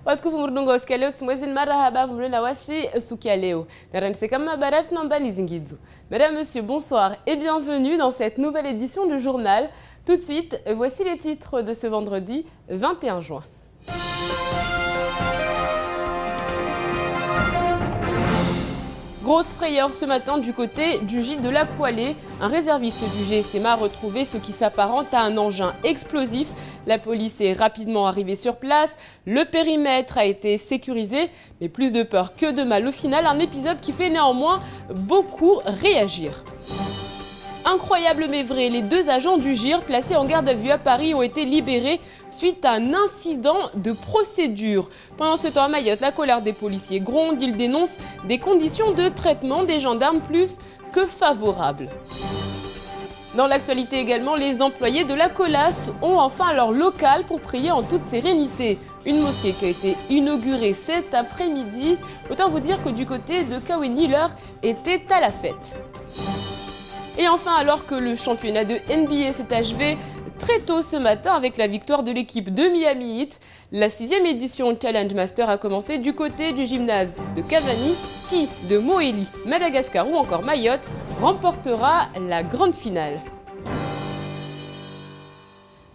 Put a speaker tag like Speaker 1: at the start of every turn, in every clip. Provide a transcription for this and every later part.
Speaker 1: Watukufumurdungo siku ya leo tumwezi marahaba vumrena wasi suki ya leo. Naranise kama barat nambani zingidzo. Mesdames, Messieurs, bonsoir et bienvenue dans cette nouvelle édition du journal. Tout de suite, voici les titres de ce vendredi 21 juin. Grosse frayeur ce matin du côté du gîte de la Coilée. Un réserviste du GSMA a retrouvé ce qui s'apparente à un engin explosif. La police est rapidement arrivée sur place. Le périmètre a été sécurisé, mais plus de peur que de mal. Au final, un épisode qui fait néanmoins beaucoup réagir. Incroyable mais vrai, les deux agents du GIR placés en garde à vue à Paris ont été libérés suite à un incident de procédure. Pendant ce temps à Mayotte, la colère des policiers gronde, ils dénoncent des conditions de traitement des gendarmes plus que favorables. Dans l'actualité également, les employés de la Colas ont enfin leur local pour prier en toute sérénité. Une mosquée qui a été inaugurée cet après-midi. Autant vous dire que du côté de Kaweni, l'heure était à la fête. Et enfin, alors que le championnat de NBA s'est achevé très tôt ce matin avec la victoire de l'équipe de Miami Heat, la 6e édition Challenge Master a commencé du côté du gymnase de Cavani qui, de Moélie, Madagascar ou encore Mayotte, remportera la grande finale.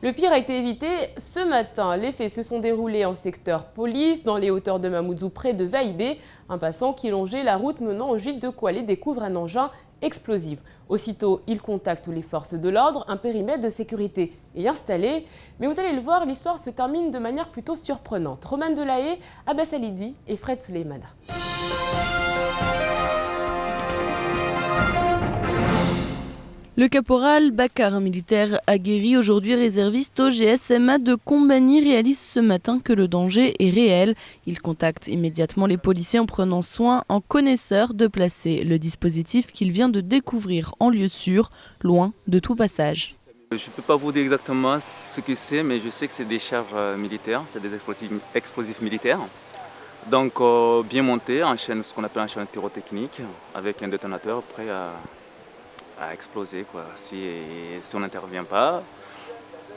Speaker 1: Le pire a été évité ce matin. Les faits se sont déroulés en secteur police, dans les hauteurs de Mamoudzou, près de Vaïbé. Un passant qui longeait la route menant au gîte de Coilée découvre un engin explosif. Aussitôt, il contacte les forces de l'ordre. Un périmètre de sécurité est installé. Mais vous allez le voir, l'histoire se termine de manière plutôt surprenante. Roman Delahaye, Abbas Alidi et Fred Souleymana.
Speaker 2: Le caporal Bakar, un militaire aguerri, aujourd'hui réserviste au GSMA de Combani, réalise ce matin que le danger est réel. Il contacte immédiatement les policiers en prenant soin, en connaisseur, de placer le dispositif qu'il vient de découvrir en lieu sûr, loin de tout passage.
Speaker 3: Je ne peux pas vous dire exactement ce que c'est, mais je sais que c'est des charges militaires, c'est des explosifs militaires. Donc bien monté, ce qu'on appelle un chaîne pyrotechnique, avec un détonateur prêt à exploser, quoi. Si on n'intervient pas,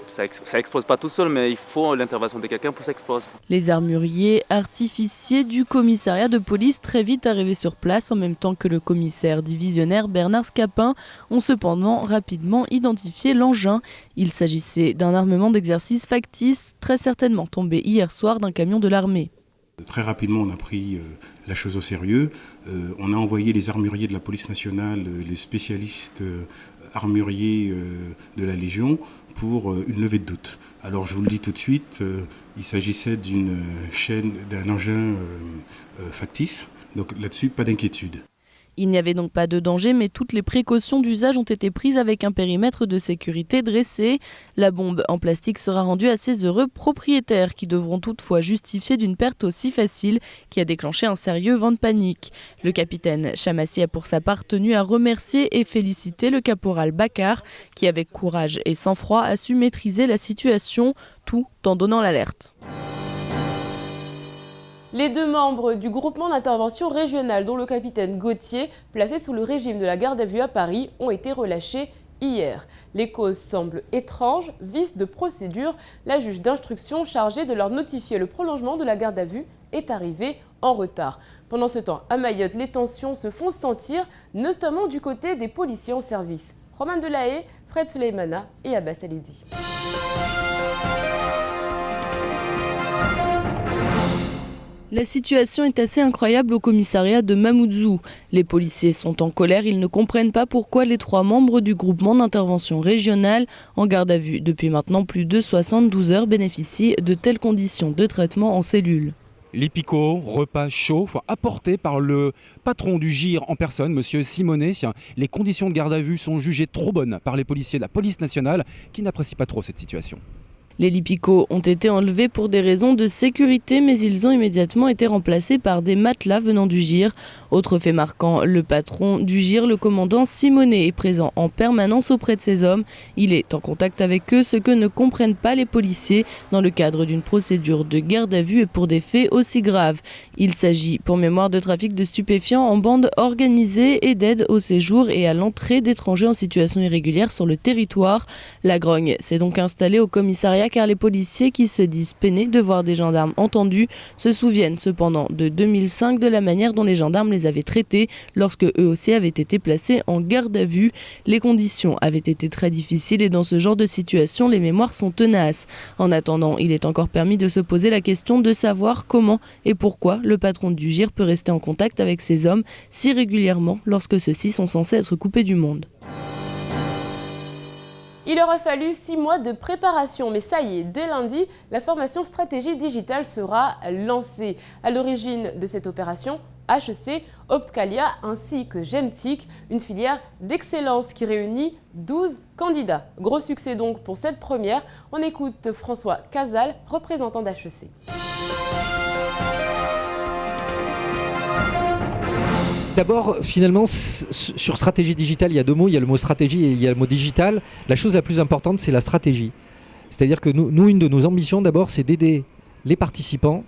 Speaker 3: ça explose pas tout seul, mais il faut l'intervention de quelqu'un pour que ça explose.
Speaker 2: Les armuriers artificiers du commissariat de police, très vite arrivés sur place, en même temps que le commissaire divisionnaire Bernard Scapin, ont cependant rapidement identifié l'engin. Il s'agissait d'un armement d'exercice factice, très certainement tombé hier soir d'un camion de l'armée.
Speaker 4: Très rapidement, on a pris la chose au sérieux. On a envoyé les armuriers de la police nationale, les spécialistes armuriers de la Légion pour une levée de doute. Alors je vous le dis tout de suite, il s'agissait d'un engin factice. Donc là-dessus, pas d'inquiétude.
Speaker 2: Il n'y avait donc pas de danger, mais toutes les précautions d'usage ont été prises avec un périmètre de sécurité dressé. La bombe en plastique sera rendue à ses heureux propriétaires qui devront toutefois justifier d'une perte aussi facile qui a déclenché un sérieux vent de panique. Le capitaine Chamassi a pour sa part tenu à remercier et féliciter le caporal Bakar qui, avec courage et sang-froid, a su maîtriser la situation tout en donnant l'alerte.
Speaker 1: Les deux membres du groupement d'intervention régionale, dont le capitaine Gauthier, placé sous le régime de la garde à vue à Paris, ont été relâchés hier. Les causes semblent étranges, vice de procédure. La juge d'instruction chargée de leur notifier le prolongement de la garde à vue est arrivée en retard. Pendant ce temps, à Mayotte, les tensions se font sentir, notamment du côté des policiers en service. Roman Delahaye, Fred Souleymana et Abbas Alidi.
Speaker 2: La situation est assez incroyable au commissariat de Mamoudzou. Les policiers sont en colère, ils ne comprennent pas pourquoi les 3 membres du groupement d'intervention régionale, en garde à vue depuis maintenant plus de 72 heures, bénéficient de telles conditions de traitement en cellule.
Speaker 5: Les picots, repas chauds, apportés par le patron du GIR en personne, monsieur Simonet. Les conditions de garde à vue sont jugées trop bonnes par les policiers de la police nationale qui n'apprécient pas trop cette situation.
Speaker 2: Les lits picots ont été enlevés pour des raisons de sécurité, mais ils ont immédiatement été remplacés par des matelas venant du GIR. Autre fait marquant, le patron du GIR, le commandant Simonet, est présent en permanence auprès de ces hommes. Il est en contact avec eux, ce que ne comprennent pas les policiers dans le cadre d'une procédure de garde à vue et pour des faits aussi graves. Il s'agit, pour mémoire, de trafic de stupéfiants en bande organisée et d'aide au séjour et à l'entrée d'étrangers en situation irrégulière sur le territoire. La grogne s'est donc installée au commissariat commissariat car les policiers qui se disent peinés de voir des gendarmes entendus se souviennent cependant de 2005 de la manière dont les gendarmes les avaient traités lorsque eux aussi avaient été placés en garde à vue. Les conditions avaient été très difficiles et dans ce genre de situation, les mémoires sont tenaces. En attendant, il est encore permis de se poser la question de savoir comment et pourquoi le patron du GIR peut rester en contact avec ces hommes si régulièrement lorsque ceux-ci sont censés être coupés du monde.
Speaker 1: Il aura fallu 6 mois de préparation, mais ça y est, dès lundi, la formation stratégie digitale sera lancée. À l'origine de cette opération, HEC, Optcalia ainsi que Gemtic, une filière d'excellence qui réunit 12 candidats. Gros succès donc pour cette première. On écoute François Casal, représentant d'HEC.
Speaker 6: D'abord, finalement, sur stratégie digitale, il y a deux mots. Il y a le mot stratégie et il y a le mot digital. La chose la plus importante, c'est la stratégie. C'est-à-dire que nous, une de nos ambitions, d'abord, c'est d'aider les participants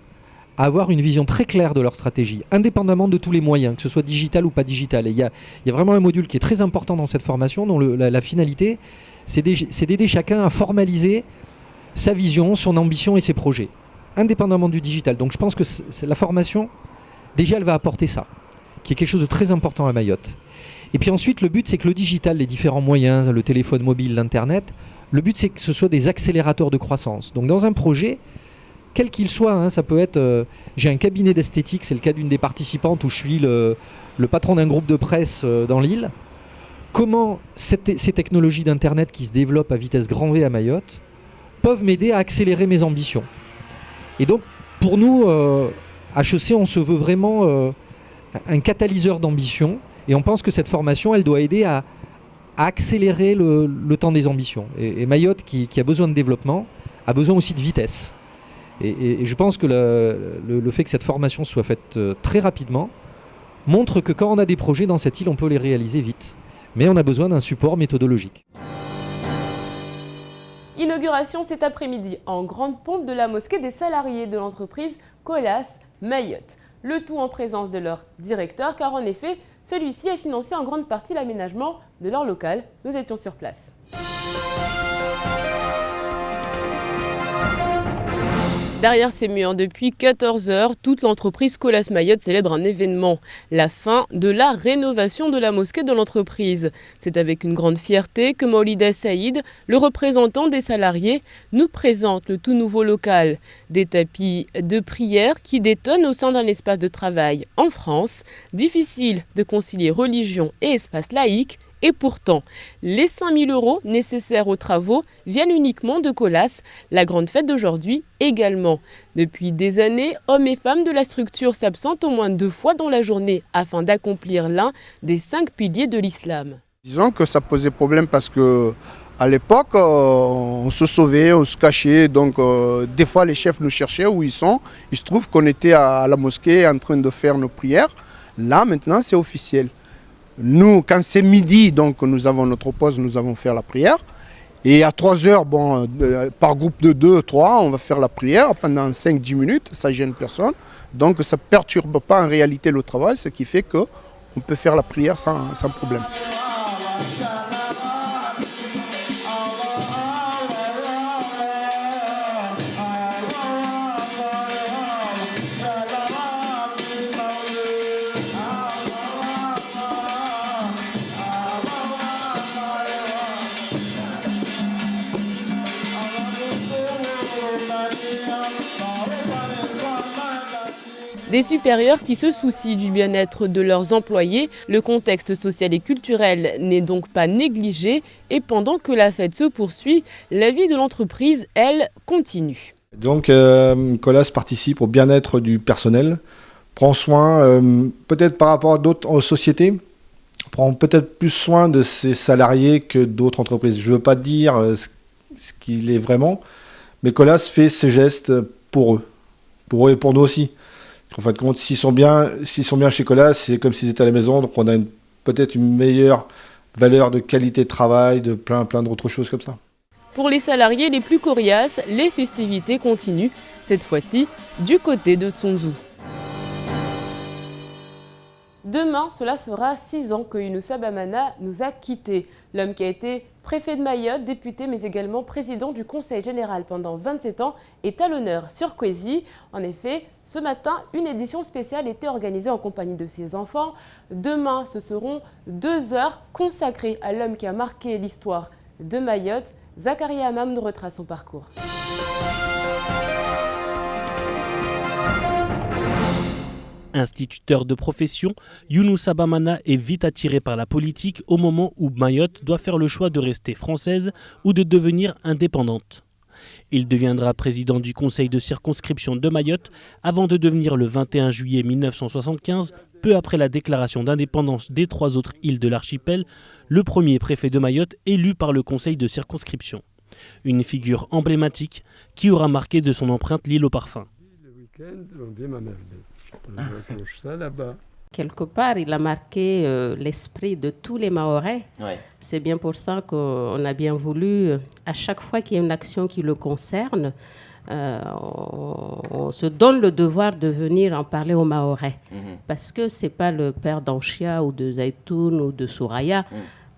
Speaker 6: à avoir une vision très claire de leur stratégie, indépendamment de tous les moyens, que ce soit digital ou pas digital. Et il y a vraiment un module qui est très important dans cette formation, dont la finalité, c'est d'aider chacun à formaliser sa vision, son ambition et ses projets, indépendamment du digital. Donc je pense que la formation, déjà, elle va apporter ça, qui est quelque chose de très important à Mayotte. Et puis ensuite, le but, c'est que le digital, les différents moyens, le téléphone mobile, l'Internet, le but, c'est que ce soit des accélérateurs de croissance. Donc dans un projet, quel qu'il soit, ça peut être, j'ai un cabinet d'esthétique, c'est le cas d'une des participantes où je suis le patron d'un groupe de presse dans l'île. Comment ces technologies d'Internet qui se développent à vitesse grand V à Mayotte peuvent m'aider à accélérer mes ambitions. Et donc, pour nous, HEC, on se veut vraiment un catalyseur d'ambition et on pense que cette formation, elle doit aider à accélérer le temps des ambitions. Et Mayotte, qui a besoin de développement, a besoin aussi de vitesse. Et je pense que le fait que cette formation soit faite très rapidement montre que quand on a des projets dans cette île, on peut les réaliser vite. Mais on a besoin d'un support méthodologique.
Speaker 1: Inauguration cet après-midi en grande pompe de la mosquée des salariés de l'entreprise Colas Mayotte. Le tout en présence de leur directeur, car en effet, celui-ci a financé en grande partie l'aménagement de leur local. Nous étions sur place. Derrière ces murs, depuis 14 heures, toute l'entreprise Colas Mayotte célèbre un événement, la fin de la rénovation de la mosquée de l'entreprise. C'est avec une grande fierté que Maolida Saïd, le représentant des salariés, nous présente le tout nouveau local. Des tapis de prière qui détonnent au sein d'un espace de travail en France. Difficile de concilier religion et espace laïque. Et pourtant, les 5 000 € nécessaires aux travaux viennent uniquement de Colas, la grande fête d'aujourd'hui également. Depuis des années, hommes et femmes de la structure s'absentent au moins 2 fois dans la journée afin d'accomplir l'un des 5 piliers de l'islam.
Speaker 7: Disons que ça posait problème parce que à l'époque, on se sauvait, on se cachait, donc des fois les chefs nous cherchaient où ils sont. Il se trouve qu'on était à la mosquée en train de faire nos prières. Là, maintenant, c'est officiel. Nous, quand c'est midi, donc nous avons notre pause, nous allons faire la prière. Et à 3 heures, par groupe de 2, 3, on va faire la prière pendant 5-10 minutes, ça ne gêne personne. Donc ça ne perturbe pas en réalité le travail, ce qui fait qu'on peut faire la prière sans problème.
Speaker 1: Des supérieurs qui se soucient du bien-être de leurs employés. Le contexte social et culturel n'est donc pas négligé. Et pendant que la fête se poursuit, la vie de l'entreprise, elle, continue.
Speaker 8: Donc Colas participe au bien-être du personnel, prend soin, peut-être par rapport à d'autres sociétés, prend peut-être plus soin de ses salariés que d'autres entreprises. Je ne veux pas dire ce qu'il est vraiment, mais Colas fait ses gestes pour eux et pour nous aussi. En fin de compte, s'ils sont bien chez Colas, c'est comme s'ils étaient à la maison, donc on a peut-être une meilleure valeur de qualité de travail, de plein d'autres choses comme ça.
Speaker 1: Pour les salariés les plus coriaces, les festivités continuent, cette fois-ci du côté de Tsunzu. Demain, cela fera 6 ans que Younoussa Bamana nous a quittés. L'homme qui a été préfet de Mayotte, député mais également président du Conseil général pendant 27 ans, est à l'honneur sur Kwezi. En effet, ce matin, une édition spéciale était organisée en compagnie de ses enfants. Demain, ce seront 2 heures consacrées à l'homme qui a marqué l'histoire de Mayotte. Zakaria Hamam nous retrace son parcours.
Speaker 9: Instituteur de profession, Younoussa Bamana est vite attiré par la politique au moment où Mayotte doit faire le choix de rester française ou de devenir indépendante. Il deviendra président du conseil de circonscription de Mayotte avant de devenir le 21 juillet 1975, peu après la déclaration d'indépendance des 3 autres îles de l'archipel, le premier préfet de Mayotte élu par le conseil de circonscription. Une figure emblématique qui aura marqué de son empreinte l'île au parfum.
Speaker 10: Quelque part, il a marqué l'esprit de tous les Mahorais. Ouais. C'est bien pour ça qu'on a bien voulu, à chaque fois qu'il y a une action qui le concerne, on se donne le devoir de venir en parler aux Mahorais. Parce que ce n'est pas le père d'Anchia ou de Zaitoun ou de Souraya,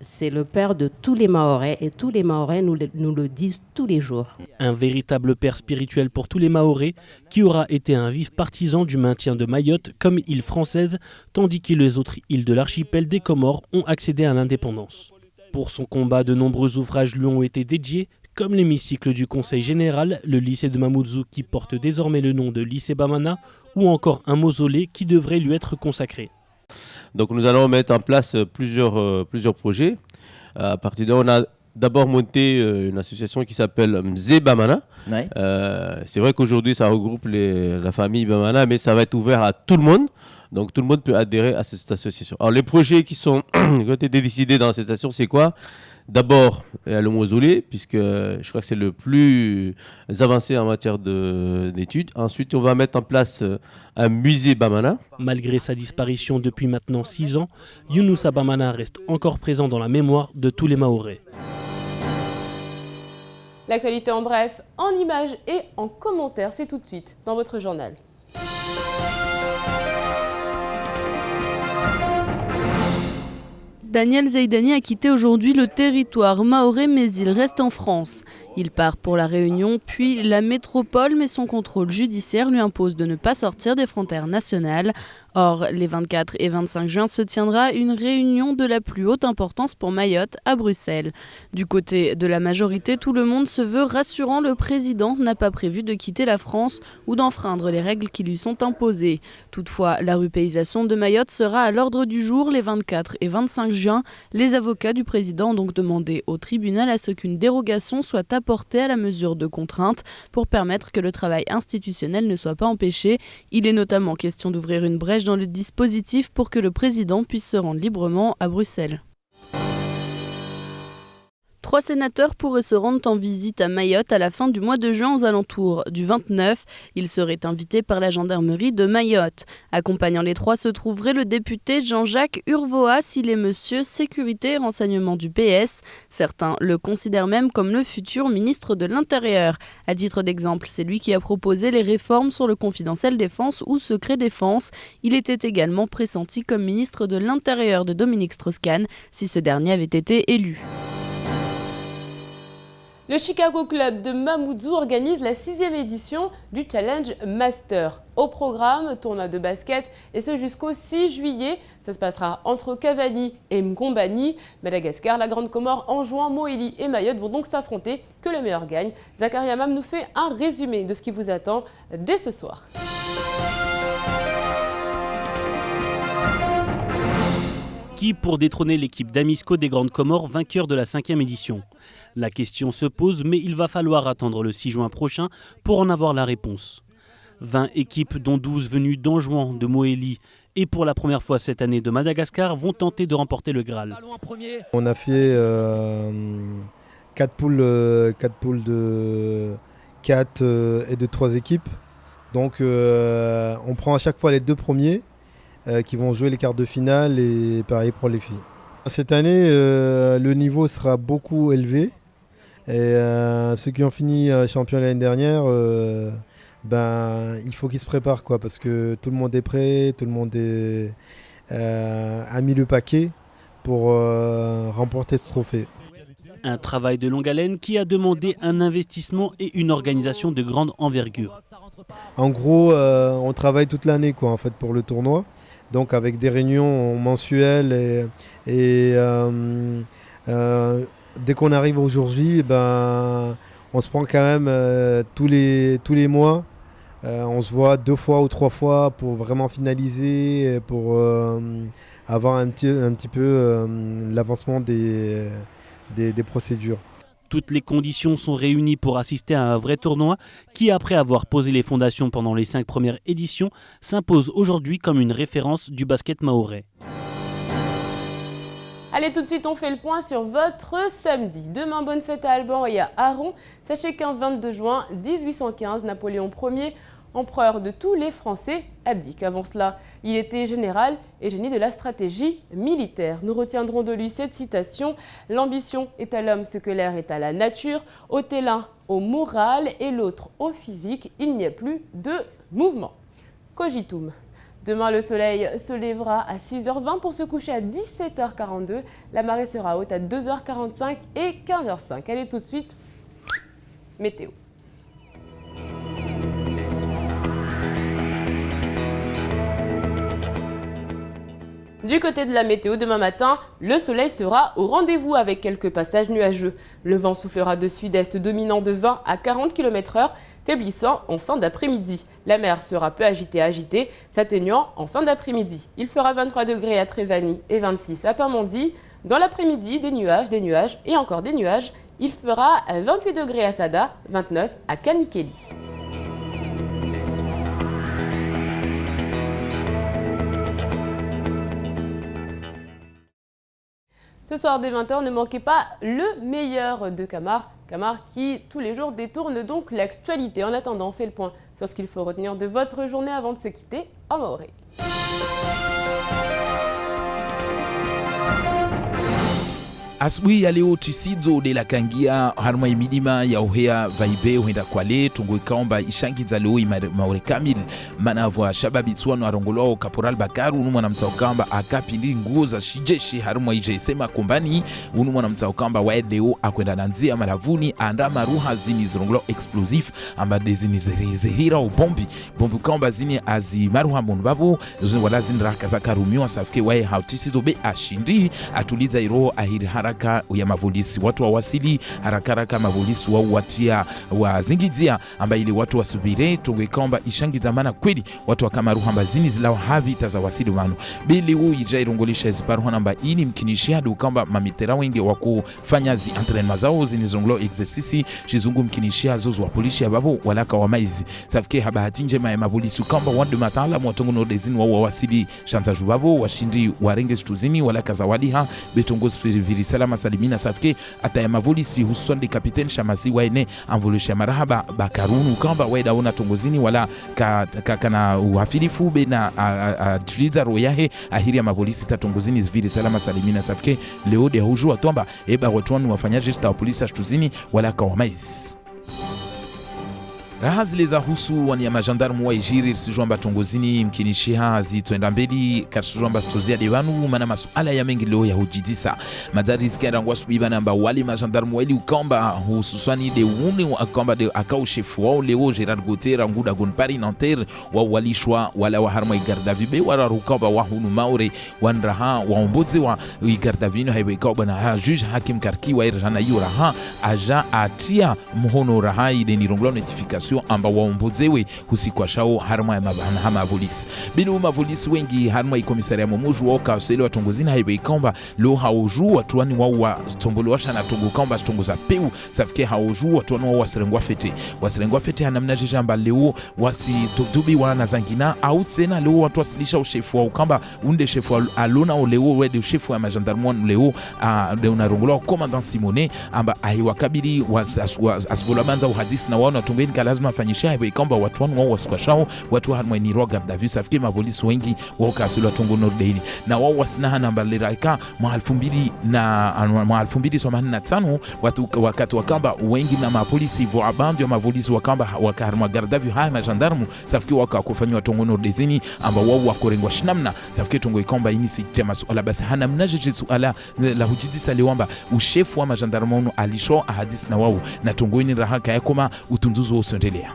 Speaker 10: c'est le père de tous les Mahorais et tous les Mahorais nous le disent tous les jours.
Speaker 9: Un véritable père spirituel pour tous les Mahorais qui aura été un vif partisan du maintien de Mayotte comme île française, tandis que les autres îles de l'archipel des Comores ont accédé à l'indépendance. Pour son combat, de nombreux ouvrages lui ont été dédiés, comme l'hémicycle du Conseil général, le lycée de Mamoudzou qui porte désormais le nom de lycée Bamana, ou encore un mausolée qui devrait lui être consacré.
Speaker 11: Donc nous allons mettre en place plusieurs projets. À partir de là, on a d'abord monté une association qui s'appelle Mzé Bamana. Ouais. C'est vrai qu'aujourd'hui, ça regroupe la famille Bamana, mais ça va être ouvert à tout le monde. Donc tout le monde peut adhérer à cette association. Alors les projets qui ont été décidés dans cette association, c'est quoi ? D'abord, le mausolée, puisque je crois que c'est le plus avancé en matière d'études. Ensuite, on va mettre en place un musée Bamana.
Speaker 9: Malgré sa disparition depuis maintenant 6 ans, Younoussa Bamana reste encore présent dans la mémoire de tous les Mahorais.
Speaker 1: L'actualité en bref, en images et en commentaires, c'est tout de suite dans votre journal.
Speaker 2: Daniel Zaidani a quitté aujourd'hui le territoire mahorais, mais il reste en France. Il part pour la Réunion, puis la métropole, mais son contrôle judiciaire lui impose de ne pas sortir des frontières nationales. Or, les 24 et 25 juin se tiendra une réunion de la plus haute importance pour Mayotte à Bruxelles. Du côté de la majorité, tout le monde se veut rassurant. Le président n'a pas prévu de quitter la France ou d'enfreindre les règles qui lui sont imposées. Toutefois, la rupéisation de Mayotte sera à l'ordre du jour les 24 et 25 juin. Les avocats du président ont donc demandé au tribunal à ce qu'une dérogation soit apportée à la mesure de contrainte pour permettre que le travail institutionnel ne soit pas empêché. Il est notamment question d'ouvrir une brèche dans le dispositif pour que le président puisse se rendre librement à Bruxelles. 3 sénateurs pourraient se rendre en visite à Mayotte à la fin du mois de juin aux alentours du 29. Ils seraient invités par la gendarmerie de Mayotte. Accompagnant les 3 se trouverait le député Jean-Jacques Urvoas. Il est monsieur Sécurité et Renseignement du PS. Certains le considèrent même comme le futur ministre de l'Intérieur. À titre d'exemple, c'est lui qui a proposé les réformes sur le confidentiel défense ou secret défense. Il était également pressenti comme ministre de l'Intérieur de Dominique Strauss-Kahn si ce dernier avait été élu.
Speaker 1: Le Chicago Club de Mamoudzou organise la 6e édition du Challenge Master. Au programme, tournoi de basket, et ce jusqu'au 6 juillet. Ça se passera entre Cavani et Mgombani. Madagascar, la Grande Comore, Anjouan, Moélie et Mayotte vont donc s'affronter. Que le meilleur gagne. Zakaria Hamam nous fait un résumé de ce qui vous attend dès ce soir.
Speaker 9: Qui pour détrôner l'équipe d'Amisco des Grandes Comores, vainqueur de la 5e édition ? La question se pose, mais il va falloir attendre le 6 juin prochain pour en avoir la réponse. 20 équipes, dont 12 venues d'Anjouan, de Moélie et pour la première fois cette année de Madagascar, vont tenter de remporter le Graal.
Speaker 12: On a fait 4 poules de 4 et de 3 équipes. Donc on prend à chaque fois les 2 premiers qui vont jouer les quarts de finale et pareil pour les filles. Cette année, le niveau sera beaucoup élevé. Et ceux qui ont fini champion l'année dernière, il faut qu'ils se préparent, quoi, parce que tout le monde est prêt, tout le monde a mis le paquet pour remporter ce trophée.
Speaker 9: Un travail de longue haleine qui a demandé un investissement et une organisation de grande envergure.
Speaker 12: En gros, on travaille toute l'année en fait, pour le tournoi. Donc avec des réunions mensuelles et dès qu'on arrive aujourd'hui, on se prend quand même tous les mois. On se voit 2 fois ou 3 fois pour vraiment finaliser, pour avoir un petit peu l'avancement des procédures.
Speaker 9: Toutes les conditions sont réunies pour assister à un vrai tournoi qui, après avoir posé les fondations pendant les 5 premières éditions, s'impose aujourd'hui comme une référence du basket mahorais.
Speaker 1: Allez, tout de suite, on fait le point sur votre samedi. Demain, bonne fête à Alban et à Aron. Sachez qu'un 22 juin 1815, Napoléon Ier, empereur de tous les Français, abdique. Avant cela, il était général et génie de la stratégie militaire. Nous retiendrons de lui cette citation : « L'ambition est à l'homme ce que l'air est à la nature, ôtez l'un au moral et l'autre au physique, il n'y a plus de mouvement. » Cogitum. Demain, le soleil se lèvera à 6h20 pour se coucher à 17h42. La marée sera haute à 2h45 et 15h05. Allez, tout de suite, météo. Du côté de la météo, demain matin, le soleil sera au rendez-vous avec quelques passages nuageux. Le vent soufflera de sud-est dominant de 20 à 40 km/h, faiblissant en fin d'après-midi. La mer sera peu agitée, s'atténuant en fin d'après-midi. Il fera 23 degrés à Trévani et 26 à Pamandzi. Dans l'après-midi, des nuages et encore des nuages. Il fera 28 degrés à Sada, 29 à Kanikeli. Ce soir dès 20h, ne manquez pas le meilleur de Camar. Camar qui, tous les jours, détourne donc l'actualité. En attendant, on fait le point sur ce qu'il faut retenir de votre journée avant de se quitter en maoré.
Speaker 13: Asubuhi ya leo Tisidzo de la Kangia harma imilima ya uhea vaibe uhenda kwale tungu ikaomba ishangiza leo maore kamil manavwa shababi tsuano arongolo Kaporal Bakaru unumwa na mtaokamba akapindi nguo za shijeshi harma ije sema kumbani unumwa na mtaokamba waedeo akwenda nanzia maravuni andama ruha zini zirongolo explosif amba dezini zehira o bombi kamba zini azi maruha monbabo wala zini rakaza karumiwa safike wae hautisizo be ashindi atuliza iroho ahiri haraka ya mavolisi watu wawasili haraka mavolisi wao watia wazingizia amba ili watu wasubire tungu ikaomba ishangiza mana kweli watu wakamaruha mbazini zilao havi taza wasili wanu bili uu ijairongolisha ziparuha namba ini mkinishia dukamba mamitera wengi wakufanya zi antrenema zao zinizonglo exercisi shizungu mkinishia zozo wapolishi ya babo walaka wa maizi safike habahati njema ya mavolisi ukamba wadu matala mwatongu nodezini wao wawasili shanza jubabo washindi warenge stuzini walaka zawadiha betongozi viri salama salimina safike ata ya mavolisi hususan de kapiteni Shamasi waene anvolusha marahaba Bakarunu kamba waida una tongozini wala kana uhafilifu bena tuliza royahe ahiri ya mavolisi tatongozini viri salama salimina safike leo de hujua tomba eba watuanu wafanyaji sta polisi ashtuzini wala kawamaizi raha zile za husu wani ya majandarmu wa ijiri sijwamba tongozini mkinishiha zituenda mbeli katijwamba stozia dewanu mana masuala ya mengi leo ya hujidisa madari zikenda ngwa subiba namba wali majandarmu wa ili ukamba hususwani de uni wakamba de akau shefu wao leo Gerard Gauthier nguda gonpari Nanterre wa walishwa wala wa harma igarda vibe wala rukaba wa hunu maure wanraha wa omboze wa igarda vino haiwe ikaba na ha juge hakim karki wa irjana yu raha aja atia mhono raha ide nironglo notification amba waombozewe husikwa shao harma ya hama polisi bilu mapolisi wengi harma ikomisaria momuju woka wasele watongozini haibe ikomba lo hauju watuani wa tombolo washa na tongo kamba tongoza peu safike hauju watuani wa wasirengwa fete hanamna jamba leo wasi todubi wana zangina au tena leo watu wasilisha ushefu wa ukamba unde shefu alona o leo wede ushefu ya majandarmon leo de unarongolo commandant Simone amba ahiwakabili asvolamanza uhadisi na wana tongeni kalaz lazima afanyisha hiyo kwamba watu wao wasikwashao watu harmoni roga David safike mapolisi wengi wao kasula tungo nordeni na wao wasinaha namba liraika mwa 2085 watu wakati wakamba wengi na mapolisi vo abandu ya mapolisi wakamba wakarma gardavi haya majandarmu safike wakakufanywa tungo nordeni amba wao wakorengwa shinamna safike tungo ikomba ini si tema suala basi hana mnaje suala la hujidisa liwamba ushefu wa majandarmu alisho ahadisi na wao na tungo ini rahaka yakoma utunduzo usendelea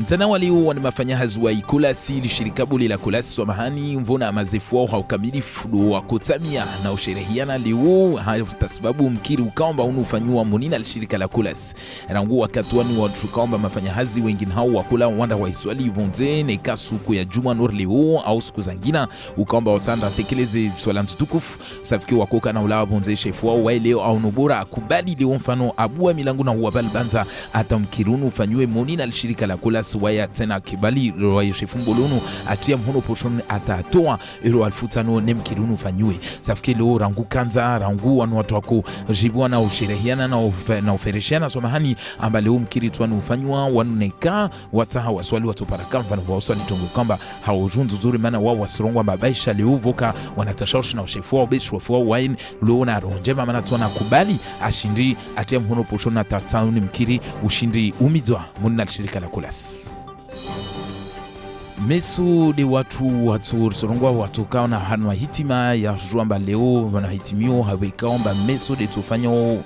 Speaker 13: Mtana waliu wanamafanya hazwa ikulasi lishirika buli la kulasi swamahani mvona mazefu wao haukamilifu wa kutamia na usherehiana liu hata sababu mkiri ukaomba unufanyua munina lishirika la kulasi rangu wakati wani watukaomba mafanya hazi wengine hao wakula wanda wa Israeli vonze neka suku ya juma nur liu au siku zangina ukaomba wasanda tekeleze swala ntukufu safiki wakoka na ulawa vonze shefu wao waeleo au nubora akubali liu mfano abuwa milangu na huwabali banza hata mkirunu ufanyue munina lishirika la kulasi waya tena kibali roa shefu mbolunu atia mhono poshon atatoa euro 1500 nemkirunu fanywe safike leo rangu kanza rangu wanu watu wako jibwa na usherehiana na ufereshiana somahani amba leo mkiri twanu ufanywa wanuneka wataha waswali watu paraka mfano waswali tongo kamba haujunzu zuri maana wao wasirongwa mabaisha leo voka wanatashawishi na shefu wao beshu wao wine leo na ronjema maana tuana kubali ashindi atia mhono poshon atatao mkiri ushindi umizwa munna shirika la kulasi Meso de watu sorongwa watu kaona hanwa hitima ya juamba leo wanahitimio hawekaomba meso de tufanya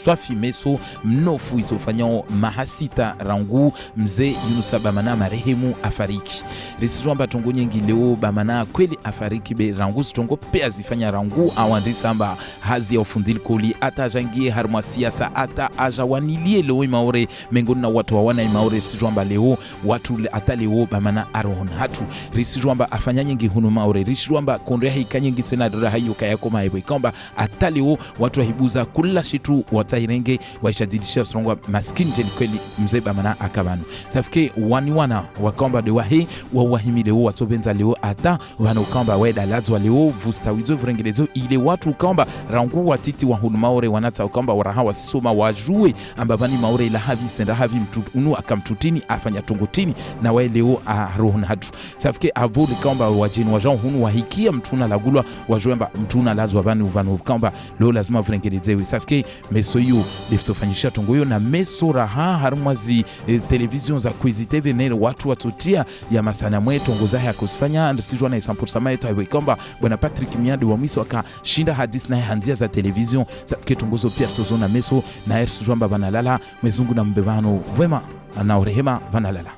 Speaker 13: swafi meso mnofu itufanya mahasita rangu mzee Yunusa Bamana marehemu afariki risijuamba tongo nyingi leo Bamana kweli afariki be rangu stongo pea zifanya rangu awandisa amba hazi ya ufundili koli ata jangie harma siasa ata ajawanilie leo imaore mengoni na watu wawana imaore risijuamba leo watu ata leo Bamana arohon hatu risijuamba afanya nyingi hunu maore risijuamba kondrea hika nyingi tena dora hayo kaya koma hebo ikomba atalio watu wahibuza kula shitu watahirenge waishadidisha srongwa maskini jeli kweli mzee Bamana akabanu safike wana wakomba de wahi wawahimi leo watu benza leo ata wana ukomba weda ladzo leo vustawizo vrengelezo ile watu ukomba rangu watiti wa hunu maore wanata ukomba waraha wasoma wajue ambabani maore ila havi senda havi mtu unu akamtutini afanya tongotini na wae leo arohon hatu safike avuli kamba wajini wajao hunu wahikia mtuna lagulwa wajoemba mtuna lazwa vanu kamba leo lazima vrengelezewe safike meso yu liftofanyisha tongo yu na meso raha harumwazi televizion za Kwezi TV nere watu watutia ya masana mwe tongo zahe ya kusifanya ndisijwa na isampursa yetu haiwe kamba bwana Patrick Miadi wa Miso waka shinda hadisi na hanzia za televizion safike tongozo pia tozona meso na ersijwa mba vanalala mezungu na mbevano vwema na urehema vanalala.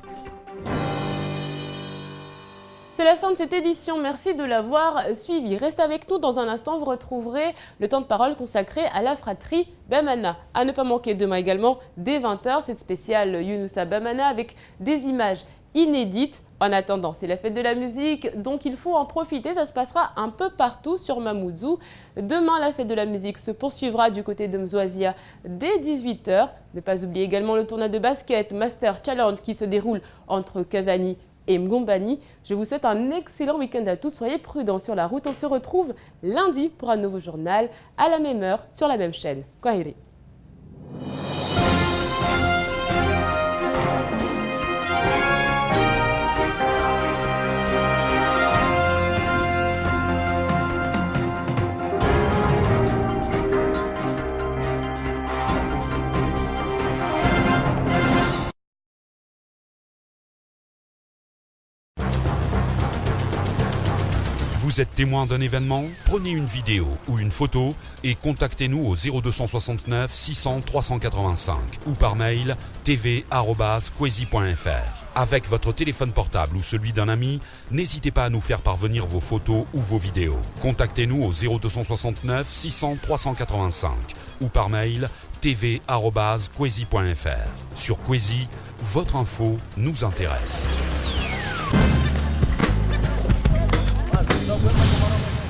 Speaker 1: C'est la fin de cette édition, merci de l'avoir suivi. Reste avec nous, dans un instant vous retrouverez le temps de parole consacré à la fratrie Bamana. À ne pas manquer demain également, dès 20h, cette spéciale Yunusa Bamana avec des images inédites. En attendant, c'est la fête de la musique, donc il faut en profiter, ça se passera un peu partout sur Mamoudzou. Demain, la fête de la musique se poursuivra du côté de Mzouazia dès 18h. Ne pas oublier également le tournoi de basket Master Challenge qui se déroule entre Cavani et Mgombani. Je vous souhaite un excellent week-end à tous. Soyez prudents sur la route. On se retrouve lundi pour un nouveau journal à la même heure sur la même chaîne. Kwaheri.
Speaker 14: Vous êtes témoin d'un événement? Prenez une vidéo ou une photo et contactez-nous au 0269 600 385 ou par mail tv@kwezi.fr. Avec votre téléphone portable ou celui d'un ami, n'hésitez pas à nous faire parvenir vos photos ou vos vidéos. Contactez-nous au 0269 600 385 ou par mail tv@kwezi.fr. Sur Kwezi, votre info nous intéresse.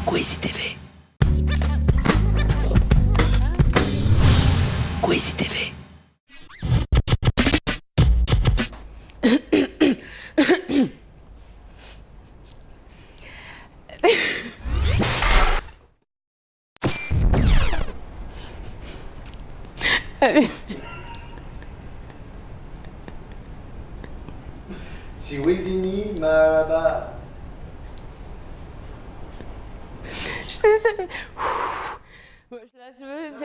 Speaker 15: Kwezi TV. Kwezi TV.
Speaker 16: Siwezini Maraba.
Speaker 1: Je suis désolée.